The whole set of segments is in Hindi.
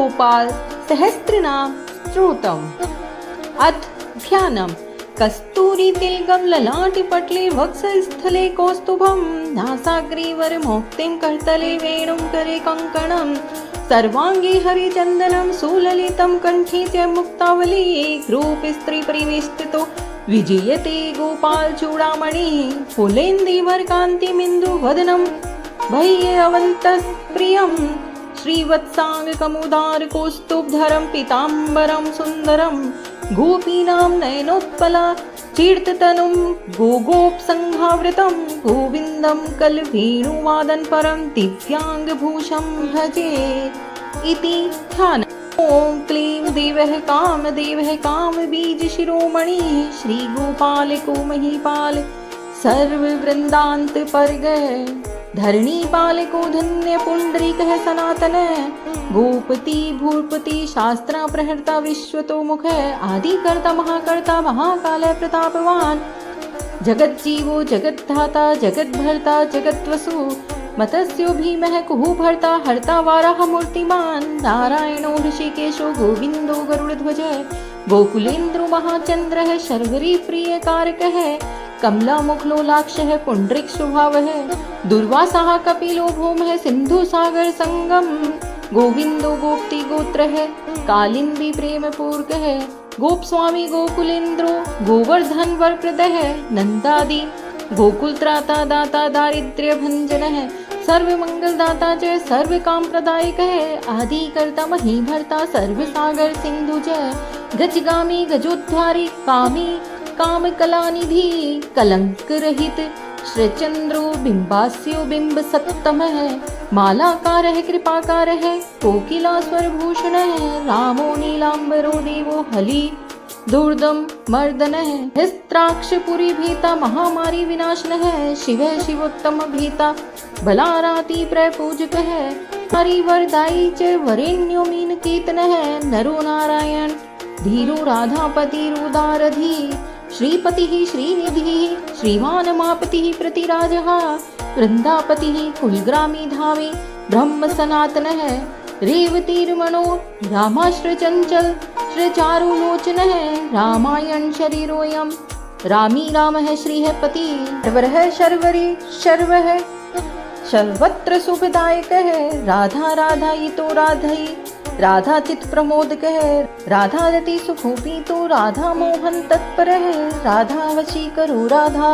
गोपाल सहस्त्रनाम स्तोत्रम्। अथ ध्यानम्। कस्तूरी तिलकं ललाटे पटले वक्षस्थले कौस्तुभं नासाग्रे मोक्तिं करतले वेणुं करे कङ्कणं सर्वाङ्गे हरिचन्दनं सुललितं कण्ठे च मुक्तावली रूपस्त्री परिवेष्टितो विजयते गोपाल चूडामणि फुलेन्दीवरकान्तिमिन्दुवदनं भय्यवन्तः प्रियं श्रीवत्साङ्गकमुदार कौस्तुभधरं पीताम्बरं सुन्दरं गोपीनां नयनोत्पला चीर्ततनुं गोगोपसंहावृतं गोविन्दं कलवेणुवादन परं दिव्याङ्गभूषं भजे इति ध्यान। ओं क्लीं देवः कामदेवः कामबीज शिरोमणि श्रीगोपाल को महीपाल सर्ववृन्दान्त परगः धरणी पाल को धन्य पुंडरीकः सनातन गोपति भूपति शास्त्रा प्रहर्ता विश्वतो मुख आदिकर्ता महाकर्ता महाकाल प्रतापवान जगज्जीवो जगद्धाता जगद्भर्ता जगद्वसु मतस्यो भीमः कुहुभर्ता हर्ता वाराह मूर्तिमान नारायणो ऋषिकेशो गोविंदो गरुड़ध्वज गोकुलेन्द्रो महाचंद्रः शर्वरी प्रिय कारकः कमलामुखलोलाक्षः पुंडरीक स्वभावः दुर्वासः कपिलो भौमः सिंधु सागर संगम गोविंदो गोप्ति गोत्रः कालिंदी प्रेम पूर्वकः गोपस्वामी गोकुलेन्द्रो गोवर्धन वरप्रदः नंदादि गोकुल त्राता दाता दारिद्र्य भंजनः सर्वमंगलदाता च सर्वकामप्रदायकः आदिकर्ता महीभर्ता सर्वसागर सिंधुज गजगामी गजोद्धारी कामी काम कलानिधि कलंक रहित श्रीचंद्रो बिंबास्यो बिंब सत्तमः मालाकारः कृपाकारः कोकिलास्वर भूषणः रामो नीलांबरो देवो हली दुर्दम मर्दनः हिस्त्राक्षपुरी भीता महामारी विनाशनः शिवः शिवोत्तम भीता बलाराति प्रपूजकः हरिवरदायी च वरेण्यो मीनकेतनः नरो नारायण धीरो राधापतिरुदारधी श्रीपतिः श्रीनिधिः श्रीमान् मापतिः प्रतिराजः वृन्दापतिः कुलग्रामी धामी ब्रह्म सनातनः रेवतीर्मणो रामाश्रचञ्चल श्रीचारुलोचनः रामायण शरीरोऽयं रामी रामः श्रीः पति शर्वरः शर्वरी शर्वः सर्वत्र शुभदायकः राधा राधायितो राधयि राधा चित प्रमोदकः राधा रति सुखोपीतो राधा मोहन तत्परः राधा वशीकरो राधा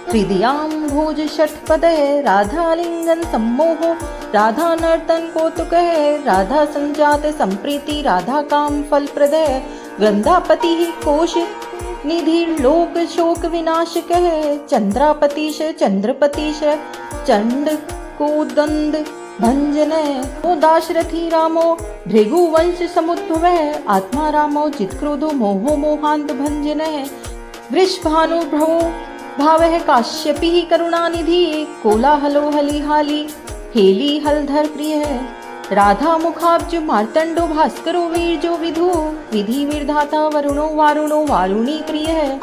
हृदयां भोज षट्पदः राधा लिंगन सम्मोहो राधा नर्तन कौतुकः राधा संजात संप्रीति राधा काम फलप्रदः वृंदापतिः कोश निधि लोक शोक विनाशकः चंद्रापतिश चंद्रपतिश चंड कोदंड भंजन दाशरथी रामो भृगुवंश समुद्भव आत्मा रामो चित्क्रोधो मोहो मोहांत भंजन वृषभानुभवो भावः काश्यपी करुणानिधि कोलाहलो हलिहाली हेली हलधर प्रिय राधा मुखाब्ज मार्तंडो भास्करो वीरजो विधु विधि विधाता वरुणो वारुणो वारुणी प्रिय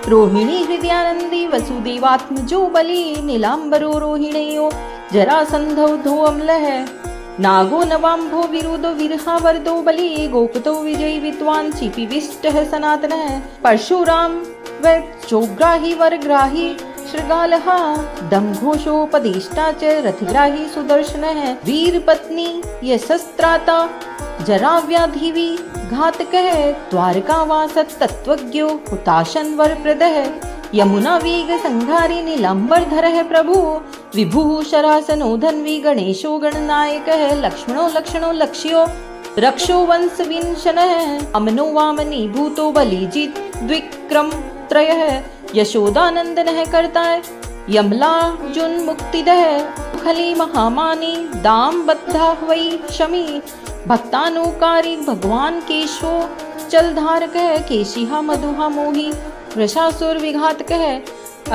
रोहिणी हृदयानंदी वसुदेवात्मजो बलि नीलांबरो रोहिणेयो जरासंधौ धोअम्लः नागो नवाम्भो विरुदो विरहावरदो बलि गोपतो विजयी विद्वान् चिपिविष्टः सनातनः परशुराम व चोग्राही वरग्राही शृगालः दमघोषोपदेष्टा च रथग्राही सुदर्शनः वीरपत्नी यशस्त्राता जराव्याधिवि घातकः द्वारकावासः तत्त्वज्ञो हुताशन वरप्रदः यमुना वेग संघारी नीलांबरधरः प्रभु विभुः शरासनो धन्वी गणेशो गणनायकः लक्ष्मणो लक्षणो लक्ष्यो रक्षो वंश विंशनः अमनो वामनी भूतो बलिजित द्विक्रम त्रयः यशोदानंदनः कर्ता यमलार्जुन मुक्तिदः खली महामानी दाम बद्धा वै शमी भक्तानुकारी भगवान केशो चलधारकः केशिहा मधुहा मोही वृषासुर विघातकः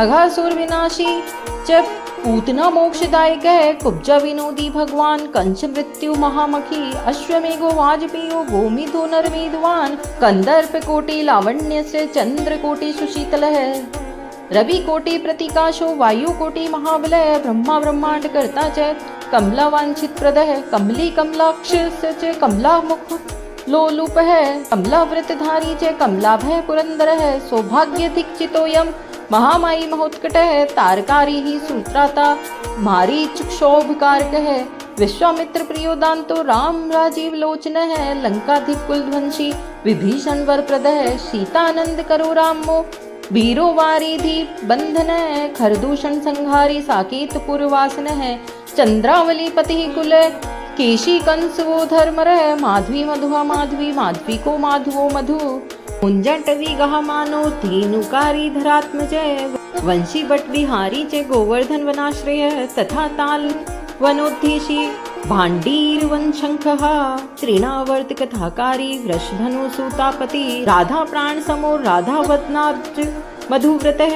अघासुर विनाशी च पूतना मोक्षदायकः कुब्जा विनोदी भगवान कंस मृत्यु महामखी अश्वमेघो वाजपेयो गोमितो नरमेधवान कंदर्प कोटि लावण्य से चंद्र कोटि सुशीतलः रवि कोटि प्रतिकाशो वायु कोटि महाबलः ब्रह्मा ब्रह्मांड कर्ता च कमलावांछितप्रदः कमली कमलाक्ष च कमलामुख लोलुपः कमलाव्रतधारी च कमलाभय पुरन्दरः सौभाग्यधिक्चितोऽयं महामायी महोत्कटः तारकारी ही सूत्राता मारीचक्षोभकारकः विश्वामित्र प्रियो दान्तो राम राजीव लोचनः लंकाधिप कुलध्वंसी विभीषण वरप्रदः सीतानंद करो रामो वीरो वारिधि बंधन खरदूषण संहारी साकेत पुरवासन है चंद्रावली पति कुल केशी कंस वो धर्मर माधवी मधुआ माधवी माधवी को माधवो मधु मुंजटवी गह मानो धेनुकारी धरात्मजय वंशी बट विहारी च गोवर्धन वनाश्रय तथा ताल वनोद्धेशी भांडीर वन शंखः त्रिणावर्त कथाकारी वृषधनु सूतापति राधा प्राण समो राधा वदनाब्ज मधुव्रतः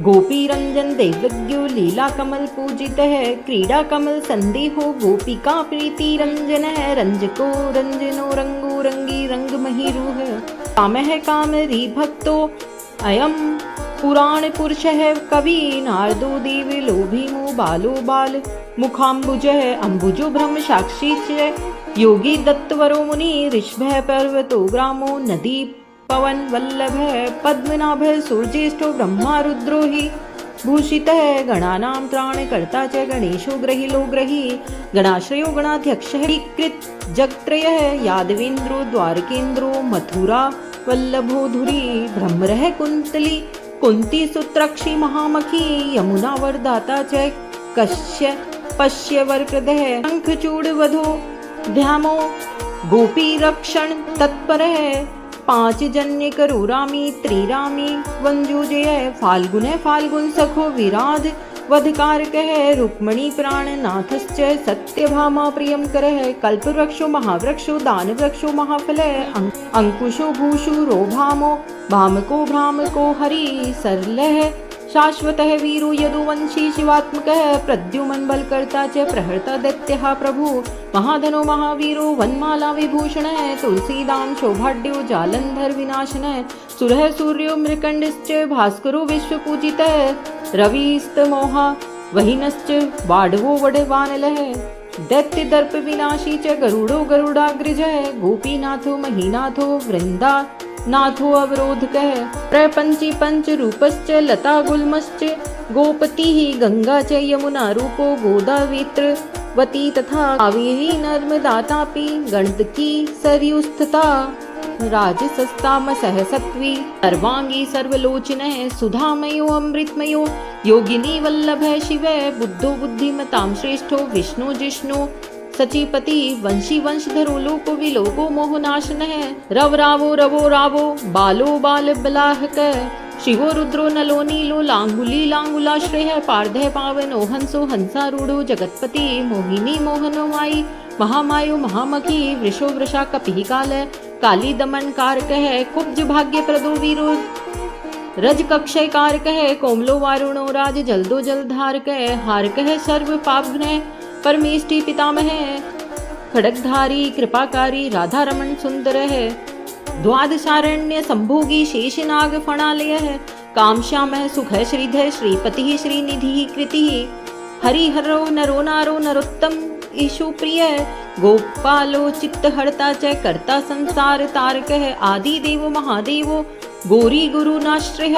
गोपी रंजन दैवज्ञो लीला कमल पूजितः क्रीडा कमल संदेहो गोपिका प्रीति रंजन रंजको रंजनो रंगो रंगी रंग महिरूह कामः कामरी भक्तो अयम पुराण पुरुषः कवि नारदो देव लोभीमो बालो बाल मुखाम्बुजः अम्बुजो ब्रह्म साक्षी च योगी दत्तवरो मुनि ऋषभः पर्वतो ग्रामो नदी पवन वल्लभः पद्मनाभः सूर्यज्येष्ठो ब्रह्मा रुद्रो हि भूषितः गणानां त्राणकर्ता च गणेशो ग्रहिलो ग्रही गणाश्रयो गणाध्यक्षः कृत जगत्रयः यादवेन्द्रो द्वारकेन्द्रो मथुरा वल्लभो धुरी भ्रमरः कुन्तली कुंती सूत्रक्षी महामखी यमुना वरदाता च कश्य पश्य वरप्रदः शंखचूड़ वधो ध्यामो गोपी रक्षण तत्परः पांच जन्य करो रामी त्रिरामी वंजूजय फाल्गुन फाल्गुन सखो विराध वधकारकः रुक्मणी प्राणनाथश्च सत्यभामा प्रियंकरः कल्पवृक्षो महावृक्षो दानवृक्षो महाफलः अंकुशो भूषुरो भामो भामको भ्रामको हरि सरलः शाश्वतः वीरो यदुवंशी शिवात्मकः प्रद्युमन बलकर्ता च प्रहर्ता दैत्यः प्रभु महाधनो महावीरो वनमाला विभूषणः तुलसीदाम शोभाढ्यो जालंधर विनाशनः सुरः सूर्यो मृकंडश्च भास्करो विश्वपूजितः रविस्तमोहा वहिनश्च बाढवो वडवानलः दैत्य दर्प विनाशी च गरुडो गरुडाग्रजः गोपीनाथो महीनाथो वृंदा नाथो अवरोधकः प्रपंची पंच रूपश्च लता गुल्मश्च गोपतिः गंगा च यमुना रूपो गोदावित्रवती तथा कावेरी नर्मदा तापी गणदकी सरयूस्तथा राजसस्ताम सहसत्वी सर्वांगी सर्वलोचनः सुधामयो अमृतमयो योगिनी वल्लभः शिवः बुद्धो बुद्धिमतां श्रेष्ठो विष्णु जिष्णु सचीपति वंशी वंशधरो लोको विलोको मोहनाशनः रव रावो रवो रावो बालो बाल बलाहक शिवो रुद्रो नलो नीलो लांगुली लांगुलाश्रयः पार्धः पावनो हंसो हंसारूढ़ो जगत्पति मोहिनी मोहनो माई महामायो महामखी वृषो वृषा कपिः काल काली दमन कारकः कुब्ज भाग्य प्रदो वीरो रज कक्षय कारकः कोमलो वारुणो राज जल्दो जलधारकः हारकः सर्व पावघ्नः परमेष्टि पितामह खड़गधारी कृपाकारी राधा रमण सुंदर है द्वादशारण्य संभोगी शेषनाग फणालय कामश्याम सुख श्रीधर श्रीपति श्रीनिधि कृति हरिहरो नरो नारो नरोत्तम ईशु प्रिय गोपालो चित्तहर्ता च कर्ता संसार तारक आदि देवो महादेवो गोरी गुरुनाश्रय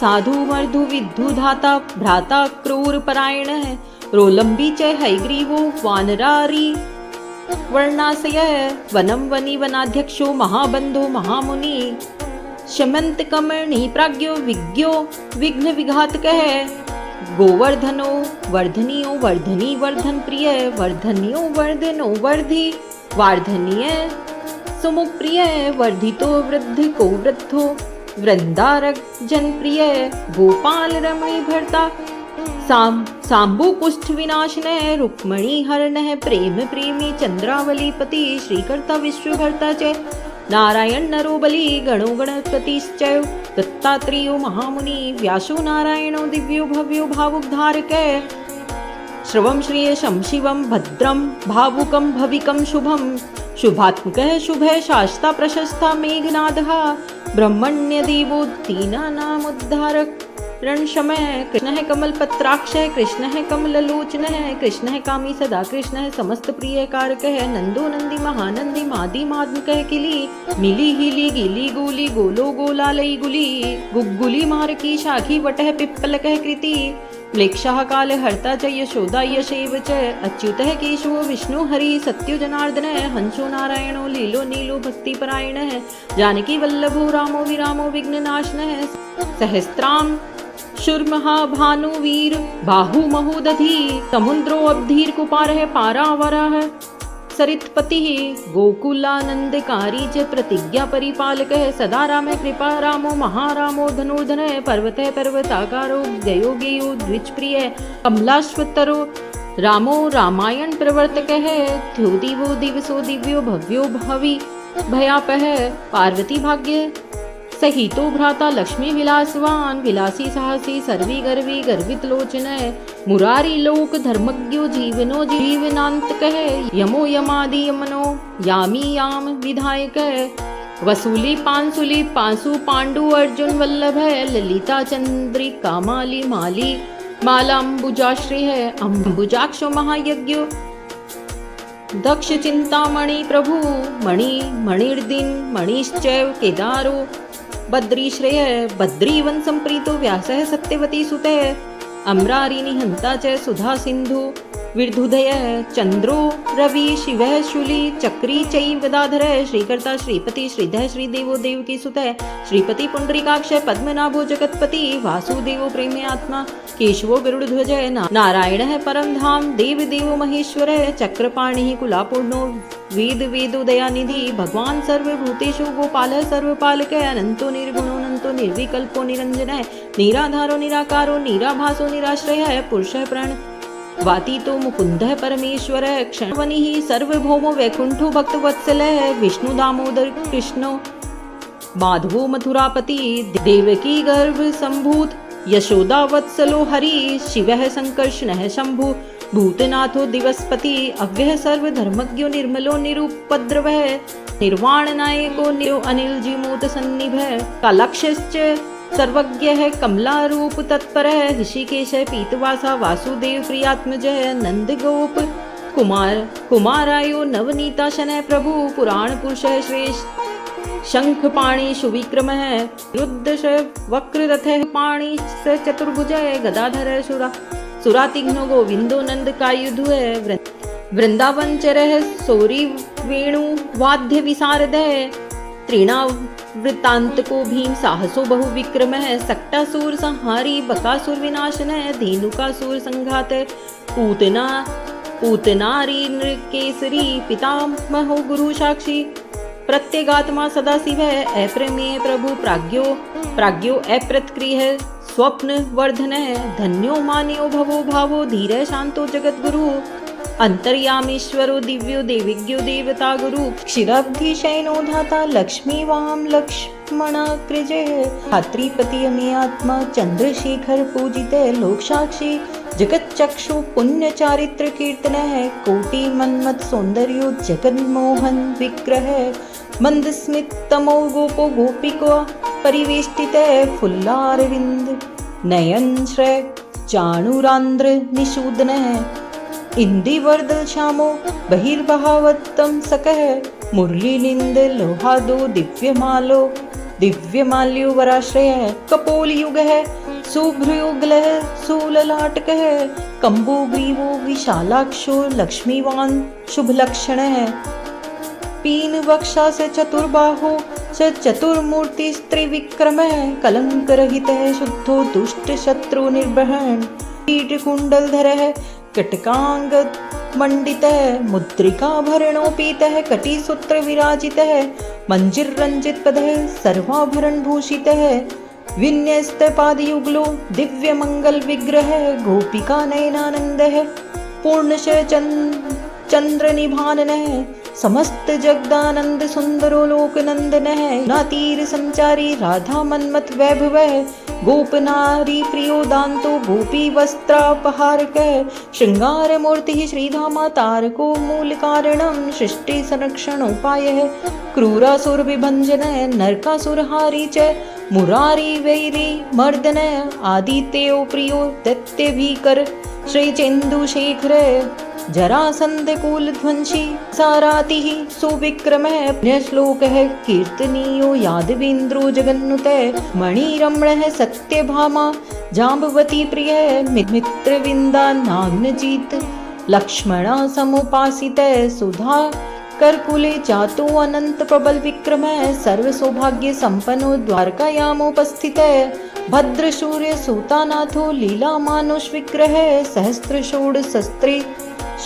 साधु मर्धु विद्धु धाता भ्राता क्रूर परायण रोलंबी च हैग्रीवो वानरारी वर्णाशय वनम वनी वनाध्यक्षो महाबंधो महामुनि शमंत कमर्णी प्राज्ञो विज्ञो विघ्न विघातकः गोवर्धनो वर्धनियो वर्धनी वर्धन प्रिय वर्धनियो वर्धनो वर्धि वार्धनीय सुमुख प्रिय वर्धितो वृद्ध को वृद्धो वृंदारक जनप्रिय गोपाल रमणी भरता सांबु कुष्ठ विनाशनः रुक्मणी हरणः प्रेम प्रेमी चंद्रावलीपति श्रीकर्ता विश्वभर्ता च नारायण नरो बलि गणो गणपतिश्च दत्तात्रेयो महामुनि व्यासो नारायणो दिव्यो भव्यो भावुकधारकः श्रवं श्रेयसं शिवं भद्रं भावुकं भविकं शुभं शुभात्मकः शुभः शास्ता प्रशस्ता मेघनादः ब्रह्मण्य देवो दीनानामुद्धारक रणशमः कृष्ण है कमल पत्राक्ष है, कृष्ण है कमल लोचन है, कृष्ण है कामी सदा कृष्ण है, समस्त प्रिय कारक है, नंदो नंदी महानंदी मादी मात्मक है, किली मिली हिली गिली गोली गोलो गोलालई गुली, गुग्गुली मार की शाखी वटह पिप्पलक है कृति, म्लेक्षः काल हर्ता च यशोदा यशेव च, अच्युतः केशवो विष्णु हरि सत्यो जनार्दन, हंसो नारायणो लीलो नीलो भक्ति परायण, जानकी वल्लभो रामो विरामो विघ्ननाशनः, सहस्त्राम शुर्महाभानुवीर बाहु महोदधि, समुद्रो अब्धीर कुपारः पारावरः, सरित्पति गोकुलानंदकारी च प्रतिज्ञा परिपालकः, सदा राम कृपा रामो महारामो धनुर्धनः, पर्वतः पर्वताकारो गयो गेयो द्विजप्रिय, कमलाश्वतरो रामो रामायण प्रवर्तकः, द्यो दिवो दिवसो दिव्यो भव्यो भवि भयापः, पार्वती भाग्य सहितो भ्राता लक्ष्मी विलासवान, विलासी साहसी सर्वी गर्वी गर्वित लोचन, मुरारी लोक धर्मज्ञो जीवनो जीवनांतक, यमो यमादि यमनो यामी याम विधायक, वसूली पांसुली पांसु पांडु अर्जुन वल्लभ, ललिता चंद्रिका माली माली मालाम्बुजाश्री है, अंबुजाक्षो महायज्ञो दक्ष चिंतामणि प्रभु, मणि मणिर्दिन मणिश्चैव केदारो बद्रीश्रेय, बद्रीवन संप्रीतो व्यासः सत्यवती सुतः, अम्रारी निहंता च सुधा सिंधु विर्धुदय, चंद्रो रवि शिवः शूली चक्री चैव गदाधर, श्रीकर्ता श्रीपति श्रीधर श्रीदेवो देवकी सुतः, श्रीपति पुंडरीकाक्ष पद्मनाभो जगत्पति, वासुदेवो प्रेमे आत्मा केशवो गरुड़ध्वज, नारायणः परम धाम देव देवो महेश्वर, चक्रपाणिः कुलापूर्णो वेद वेदो दयानिधि, भगवान सर्वभूतेषु गोपालः सर्वपालक, अनंतो निर्गुणो अनंतो निर्विकल्पो निरंजनः, निराधारो निराकारो निराभासो निराश्रयः, पुरुषः प्रण वातीतो मुकुंदः परमेश्वर, क्षणवनिः सर्वभौमो वैकुंठो भक्तवत्सलः, विष्णु दामोदर कृष्णो माधवो मथुरापति, देवकी गर्भ संभूत यशोदा वत्सलो हरि, शिवः संकर्षणः शंभु भूतनाथो दिवसपति, अव्यय सर्वधर्मज्ञो निर्मलो निरुपद्रवः, निर्वाण नायको निरो अनिल जिमूत सन्निभः, कालाक्षश्च सर्वज्ञः कमलारूप तत्परः, ऋषिकेश पीतवासा वासुदेव प्रियात्मजः, नंदगोप कुमारायो नवनीताशनः प्रभु, पुराण पुरुषः श्रेष्ठ शंखपाणि सुविक्रमः, रुद्रश वक्ररथः पाणि स चतुर्भुजः, गदाधर सुरातिघ्नो गोविंदो नंद कायुधु, वृंदावन चरः सौरी वेणु वाद्य विशारदः, त्रिणावृतांतको भीम साहसो बहु विक्रमः, सक्टासुर संहारी बकासुर विनाशनः, धेनुकासुर संघात पूतनारी नृकेसरी, पितामहो गुरु साक्षी प्रत्यगात्मा सदा शिव, अप्रमेय प्रभु प्राज्ञो अप्रतक्रिय स्वप्न वर्धन, धन्यो मान्यो भवो भावो धीर शांतो जगत गुरु, अंतर्यामीश्वरो दिव्यो देविज्ञो देवता गुरु, क्षीराब्धि शयनो धाता लक्ष्मी वाम लक्ष्मणाग्रजे, धात्रीपति अमे आत्मा चंद्रशेखर पूजित, लोक साक्षी जगत चक्षु पुण्य चारित्र कीर्तन, कोटि मन्मथ सौंदर्यो जगन्मोहन विग्रह, मंद स्मित तमो गोपो गोपिको परिवेष्टित, फुल्लारविंद नयन श्रय चाणुरांध्र निषूदन, इंदिवर्दल श्यामो बहिर्भावत्तम सकः, मुरलीलिंद लोहादो दिव्यमाल्यो वराश्रय, कपोलयुगः शुभ्रयुगलः सुललाटकः, कम्बुग्रीवो विशालाक्षो लक्ष्मीवान् शुभलक्षणः, पीन वक्षा से चतुर्बाहो स चतुर्मूर्तिस्त्रिविक्रमः, कलंकरहितः शुद्धो दुष्ट शत्रु निर्वहण, कीटकुण्डलधरः कटकांग मंडितः, मुद्रिकाभरणोपीतः कटिसूत्र विराजितः, मंजिररंजितपदः सर्वाभरण भूषितः, विन्यस्तपादयुगलो दिव्यमंगल विग्रह, गोपिका नयनानंदः पूर्णश चंद्रनिभाननः, समस्त जगदानंद सुंदरो लोकनंदनः, नातीर संचारी राधा मन्मथ वैभवः, गोपनारी प्रियो दान्तो गोपी वस्त्रापहारकः, श्रृंगार मूर्ति श्रीधामा तारको मूल कारणं, सृष्टि संरक्षणोपायः, क्रूरासुर विभंजनः, नरकासुरहारी च मुरारी वैरी मर्दन आदित्यो प्रियो दैत्य भीकर श्रीचेन्दुशेखर जरासंध कुल ध्वंसी साराति सुविक्रम श्लोक कीर्तनीयो यादवेन्द्रो जगन्नुत मणिरमण सत्यभामा जाम्बवती प्रिय मित्रविंदा नाग्नजीत लक्ष्मण समुपासित सुधा करकुले जातो अनंत प्रबल विक्रम सर्व सौभाग्य संपन्नो द्वारकायामुपस्थित भद्र सूर्य सूतानाथो लीला मानुष विग्रह सहस्त्र षोड़ शस्त्रे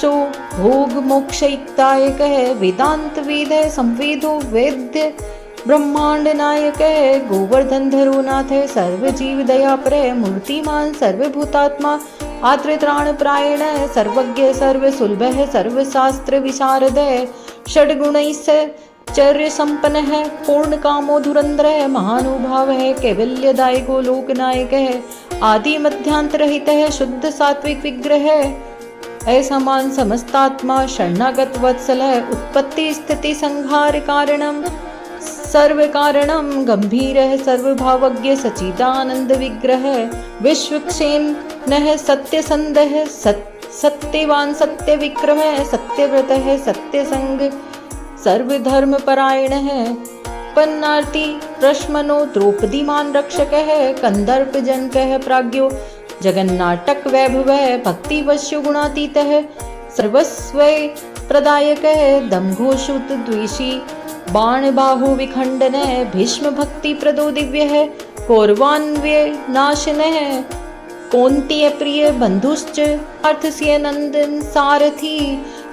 शो भोग मोक्षयुक्तायक वेदांत वेद संवेदो वैद्य ब्रह्मांड नायक गोवर्धन धरो नाथ सर्व जीव दया पर मूर्तिमान सर्वभूतात्मा आत्रित्राण प्रायण सर्वज्ञ सर्व सुलभ सर्व शास्त्र विशारद षड्गुणैश्चर्य संपन्न है पूर्ण कामो धुरंधर है महानुभाव है कैवल्यदायको लोकनायक है आदि मध्यांत रहित है शुद्ध सात्विक विग्रह है असमान समस्तात्मा शरणागत वत्सल है उत्पत्ति स्थिति संहार कारणम सर्व कारणम गंभीर है सर्वभावज्ञ सचिदानंद विग्रह विश्वक्षेम न सत्य संदेह सत्यवान सत्य विक्रम है सत्यव्रत है सत्य संग सर्वधर्म परायण है पन्नार्ति प्रश्मनो द्रौपदीमान रक्षक है कंदर्प जनक है प्राज्ञो जगन्नाटक वैभव है भक्ति वश्यो गुणातीत है सर्वस्व प्रदायक है दम्भोषुत द्वेषी बाण बाहु विखंडन है भीष्म भक्ति प्रदो दिव्य है कौरवान्वय नाशन है कौन्तेय प्रिय बंधुश्च अर्थस्य नंदन सारथी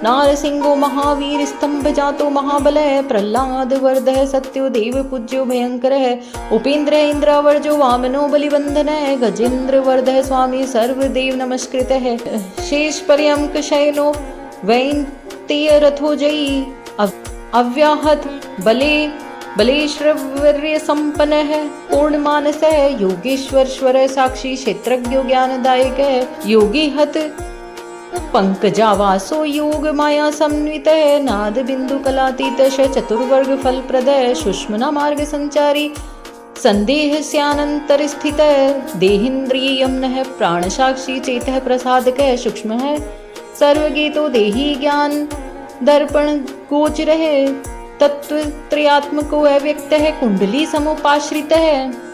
नारसिंहो महावीर स्तंभ जातो महाबल है प्रहलाद वरद है सत्यो देव पूज्यो भयंकर है उपेंद्र इंद्रावर्जो वामनो बलिबंधन है गजेंद्र वरद है स्वामी सर्वदेव नमस्कृत है शेष पर्यंक शैलो वैन्तेय रथो जयी अव्याहत बले बलेश्वर्य संपन्न है पूर्ण मानस है योगेश्वर स्वर साक्षी क्षेत्रज्ञ ज्ञानदायक है योगी हत पंकजावासो योग माया समन्वित है नाद बिंदु कलातीत चतुर्वर्ग फल प्रद सुष्मना मार्ग संचारी संदेह स्यानंतर स्थित देहिंद्रिय यमन है प्राण साक्षी चेत प्रसादक है सूक्ष्म है सर्वगीतो देही ज्ञान दर्पण गोचर है तत्व त्रयात्मको अव्यक्त है कुंडली समुपाश्रित है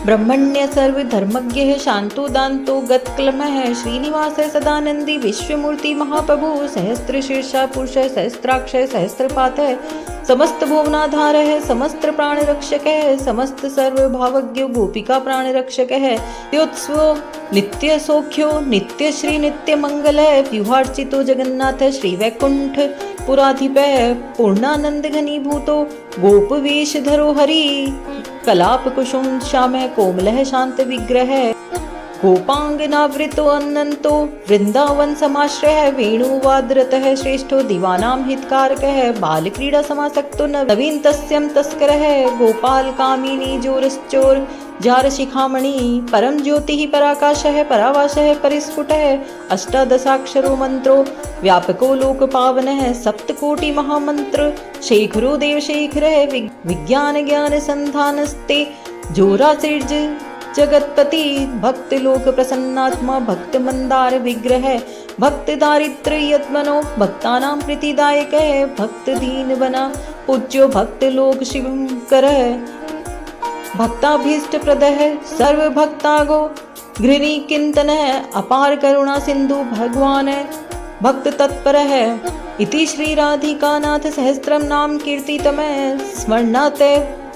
ब्रह्मण्य सर्व धर्मज्ञ है शांतो दांतो गत्क्लम है श्रीनिवास है सदानंदी विश्वमूर्ति महाप्रभु सहस्त्र शीर्षा पुरुष है सहस्त्राक्ष है सहस्त्रपात है समस्त भुवनाधार है समस्त प्राण रक्षक है समस्त सर्व भावज्ञ गोपिका प्राण रक्षक है त्योत्सव नित्य सौख्यो नित्य श्री नित्य मंगल है व्यूहार्चितो जगन्नाथ श्री वैकुंठ पुराधिप है पूर्णानंद घनीभूतो गोप वेश धरो हरि कलाप कुसुम श्याम है कोमल है शांत विग्रह है गोपांगनावृतो अनंतो वृंदावन समाश्रय है वेणुवाद्रत है श्रेष्ठो दीवानाम हितकारक है बाल क्रीड़ा समासक्तो नवीन तस्यम तस्कर है गोपाल कामिनी जोरश्चोर जार शिखामणि परम ज्योति ही पराकाश है परावाश है परिस्फुट है अष्टादशाक्षरो मंत्रो व्यापको लोक पावन है सप्तकोटि महामंत्र शेखरो देव शेखर है विज्ञान ज्ञान संधानस्ते जोरा सिर्ज जगतपति भक्त लोक प्रसन्नात्मा भक्त मंदार विग्रह भक्त दारिद्र यत्मनो भक्तानां प्रीतिदायक है भक्त दीन बना पूज्यो भक्त लोक शिवकर है भक्ताभीष्ट प्रद है सर्व भक्तागो घृणी किंतन है अपार करुणा सिंधु भगवान है भक्त तत्पर है इति श्री राधिकानाथ सहस्त्रम नाम कीर्तितम स्मरणात्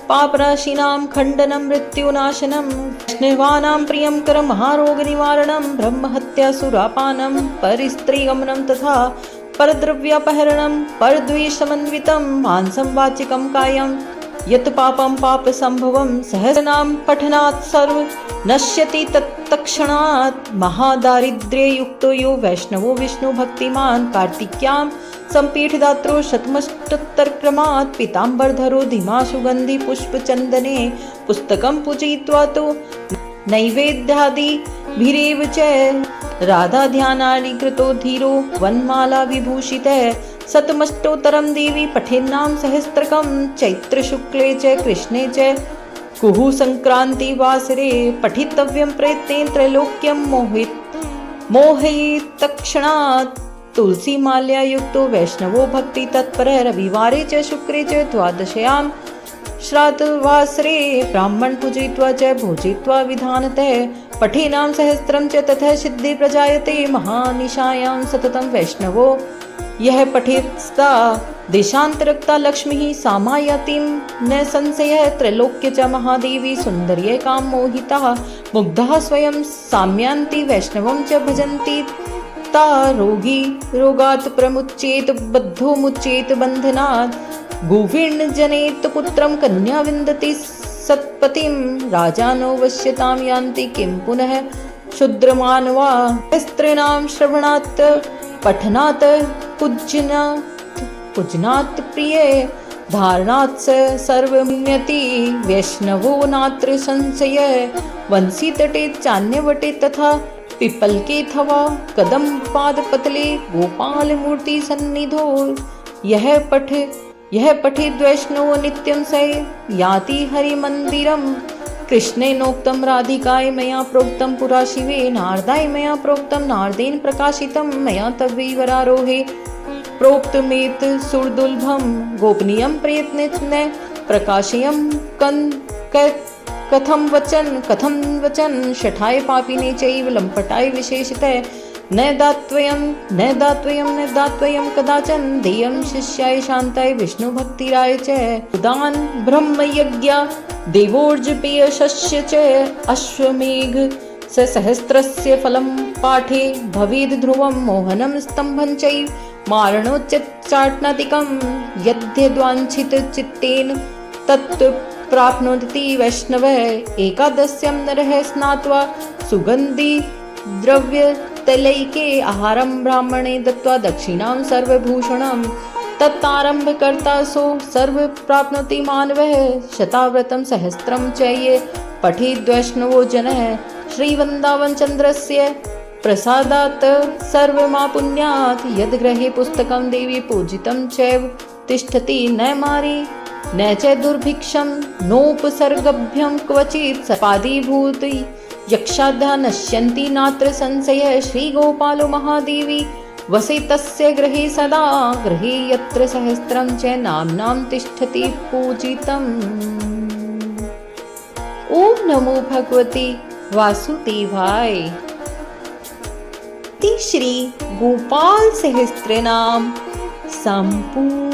पापराशिनां खंडनम मृत्युनाशनम स्नेहानां प्रियं कर महारोग निवारणम ब्रह्महत्या सुरापानम परिस्त्रीगमनम तथा परद्रव्यापहरणम परद्वेषमन्वितं मांसं वाचिकं कायं यत् पापं पाप संभवं सहस्रनाम पठनात् सर्व नश्यति तत्तक्षणात् महादारिद्र्य युक्तो यो वैष्णवो विष्णु भक्तिमान कार्तिक्यां संपीठदात्रो शतमष्टोत्तर क्रमात् पीताम्बरधरो धीमा सुगंधि पुष्प चंदने पुस्तकं पूजयित्वा तो नैवेद्यादि भिरेव च राधा ध्यानानि कृतो धीरो वनमाला विभूषितः शतमष्टोत्तरं देवी पठेन्नाम सहस्त्रकं चैत्र शुक्ले च कृष्णे च कुहु संक्रांति वासरे पठितव्यं प्रयत्नेन त्रैलोक्यं मोहयेत् तत्क्षणात्। तुलसी माल्या युक्तो वैष्णवो भक्ति तत्पर रविवारे च शुक्रे च द्वादश्यां श्राद्धवासरे ब्राह्मण पूजयित्वा च भोजयित्वा विधानतः पठेनां सहस्त्रं च ततः सिद्धि प्रजायते महानिशायां सततं वैष्णवो यह पठेत्स्ता देशान्तरक्ता लक्ष्मीः सामायातिं न संशयः त्रैलोक्य च महादेवी सुन्दर्यै कां मोहिताः मुग्धाः स्वयं साम्यान्ति वैष्णवं च भजन्ति ता रोगी रोगात् प्रमुच्येत बद्धो मुच्येत बन्धनात् गोविर्ण जनेत पुत्रं कन्या विन्दति सत्पतिं राजानो वश्यतां यान्ति किं पुनः शूद्रमानवा स्त्रीणां श्रवणात् पठनात् पूजनात् प्रिये धारणात् सर्वमिन्यति वैष्णवो नात्र संशय वंशी तटे चान्यवटे तथा पिपलके थवा कदम पाद पतले गोपाल मूर्ति सन्निधो यह पठेद् वैष्णवो नित्यं स याति हरिमन्दिरम् कृष्णेनोक्तं राधिकाय मया प्रोक्तं पुरा शिवे नारदाय मया प्रोक्तं नारदेन प्रकाशितं मया तवैवरारोहे प्रोक्तमेत सुरदुर्लभं गोपनीयं प्रयत्नेन प्रकाशयं कथं वचन शठाय पापिने चैव लम्पटाय विशेषतः न दात्वयं कदाचन देयं शिष्याय शान्ताय विष्णुभक्तिराय च उदान ब्रह्मयज्ञ देवोर्जपेयशस्य च अश्वमेघ सहस्रस्य फलं पाठे भवेद् ध्रुवं मोहनं स्तम्भं चैव मारणोच्चाटनादिकं यद्यद्वाञ्छितचित्तेन तत् प्राप्नोति वैष्णवः एकादश्यां नरः स्नात्वा सुगन्धि द्रव्यतैलैके आहारं ब्राह्मणे दत्त्वा दक्षिणां सर्वभूषणं तत्तारम्भकर्ता सो सर्व प्राप्नोति मानवः शताव्रतं सहस्रं च ये पठेद् वैष्णवो जनः श्रीवृन्दावनचन्द्रस्य प्रसादात् सर्वमापुण्यात् यद्गृहे पुस्तकं देवी पूजितं चैव तिष्ठति न मारी न च दुर्भिक्षं नोपसर्गभ्यं क्वचित् सपादीभूति यक्षाद्धा नश्यन्ति नात्र संशयः श्रीगोपालो महादेवी वसे तस्य गृहे सदा गृहे यत्र सहस्रं च नाम्नां तिष्ठति पूजितम्। ओम नमो भगवते वासुदेवाय। श्री गोपाल सहस्त्रनाम संपूर्ण।